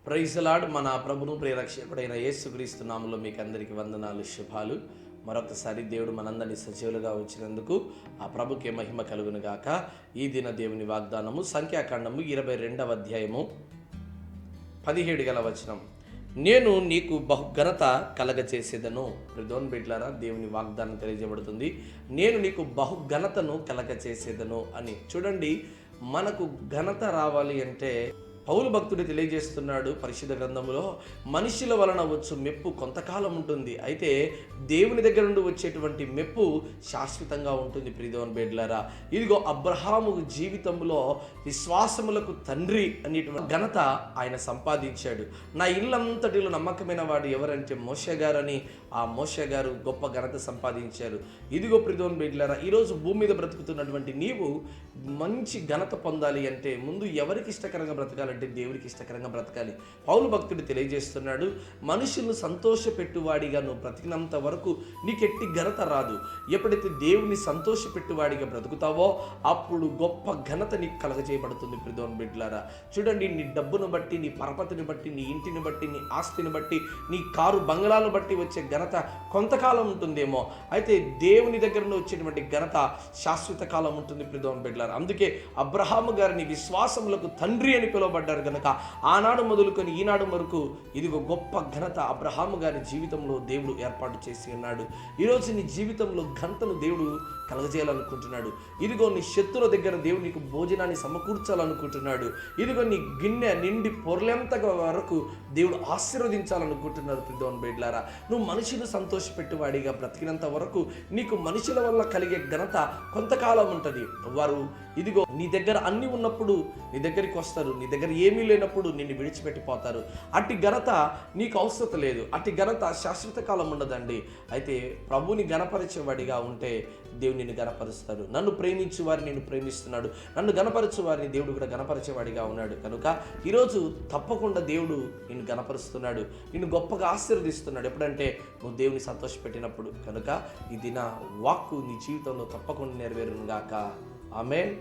Praise lord. మన ప్రభును ప్రియరక్షకుడైన యేసుక్రీస్తు నామములో మీకు అందరికీ వందనాలు, శుభాలు. మరొకసారి దేవుడు మనందరినీ సజీవులుగా ఉంచినందుకు ఆ ప్రభుకే మహిమ కలుగును గాక. ఈ దిన దేవుని వాగ్దానము సంఖ్యాకాండము 22వ అధ్యాయము 17 గల వచనం. నేను నీకు బహుఘనత కలగచేసేదను. ప్రిదోన్ బిడ్లారా, దేవుని వాగ్దానం తెలియజేయబడుతుంది. నేను నీకు బహుఘనతను కలగచేసేదను అని. చూడండి, మనకు ఘనత రావాలి అంటే పౌలు భక్తుడు తెలియజేస్తున్నాడు పరిశుద్ధ గ్రంథంలో, మనుషుల వలన వచ్చు మెప్పు కొంతకాలం ఉంటుంది, అయితే దేవుని దగ్గర నుండి వచ్చేటువంటి మెప్పు శాశ్వతంగా ఉంటుంది. ప్రియదేవుని బిడ్డలారా, ఇదిగో అబ్రహాము జీవితంలో విశ్వాసములకు తండ్రి అనేటువంటి ఘనత ఆయన సంపాదించాడు. నా ఇల్లంతటిలో నమ్మకమైన వాడు ఎవరంటే మోషే గారు అని. ఆ మోషే గారు గొప్ప ఘనత సంపాదించారు. ఇదిగో ప్రియదేవుని బిడ్డలారా, ఈరోజు భూమి మీద బ్రతుకుతున్నటువంటి నీవు మంచి ఘనత పొందాలి అంటే ముందు ఎవరికి ఇష్టకరంగా బ్రతకాలి అంటే దేవుడికి ఇష్టకరంగా బ్రతకాలి. పౌలు భక్తుడు తెలియజేస్తున్నాడు, మనుషులను సంతోషపెట్టువాడిగా నువ్వు బ్రతికినంత వరకు నీకెట్టి ఘనత రాదు. ఎప్పుడైతే దేవుని సంతోషపెట్టువాడిగా బ్రతుకుతావో అప్పుడు గొప్ప ఘనత నీకు కలగజేయబడుతుంది. ప్రియదేవుని బిడ్డలారా, చూడండి, నీ డబ్బును బట్టి, నీ పరపతిని బట్టి, నీ ఇంటిని బట్టి, నీ ఆస్తిని బట్టి, నీ కారు బంగ్లాలను బట్టి వచ్చే ఘనత కొంతకాలం ఉంటుందేమో, అయితే దేవుని దగ్గర నుండి వచ్చేటువంటి ఘనత శాశ్వత కాలం ఉంటుంది. ప్రియదేవుని బిడ్డలారా, అందుకే అబ్రహాము గారిని విశ్వాసములకు తండ్రి అని పిలువబడ్డారు గనక ఆనాడు మొదలుకొని ఈనాడు వరకు ఇదిగో గొప్ప ఘనత అబ్రహాము గారి జీవితంలో దేవుడు ఏర్పాటు చేసి ఉన్నాడు. ఈరోజు నీ జీవితంలో ఘనతను దేవుడు కలగజేయాలనుకుంటున్నాడు. ఇదిగో నీ శత్రుల దగ్గర దేవుడు నీకు భోజనాన్ని సమకూర్చాలనుకుంటున్నాడు. ఇదిగో నీ గిన్నె నిండి పొర్లేంత వరకు దేవుడు ఆశీర్వదించాలనుకుంటున్నాడు. ప్రియదేవుని బిడ్డలారా, నువ్వు మనుషులు సంతోషపెట్టువాడిగా బ్రతికినంత వరకు నీకు మనుషుల వల్ల కలిగే ఘనత కొంతకాలం ఉంటుంది. వారు ఇదిగో నీ దగ్గర అన్నీ ఉన్నప్పుడు నీ దగ్గరికి వస్తారు, నీ దగ్గర ఏమీ లేనప్పుడు నిన్ను విడిచిపెట్టిపోతారు. అట్టి ఘనత నీకు అవసరం లేదు, అట్టి ఘనత శాశ్వత కాలం ఉండదండి. అయితే ప్రభుని గణపరిచేవాడిగా ఉంటే దేవుడు నిన్ను గణపరుస్తాడు. నన్ను ప్రేమించు వారిని నేను ప్రేమిస్తున్నాడు, నన్ను గణపరచు వారిని దేవుడు కూడా గణపరిచేవాడిగా ఉన్నాడు. కనుక ఈరోజు తప్పకుండా దేవుడు నిన్ను గణపరుస్తున్నాడు, నిన్ను గొప్పగా ఆశీర్వదిస్తున్నాడు. ఎప్పుడంటే నువ్వు దేవుని సంతోషపెట్టినప్పుడు. కనుక ఈ దిన వాక్కు నీ జీవితంలో తప్పకుండా నెరవేరును గాక. ఆమేన్.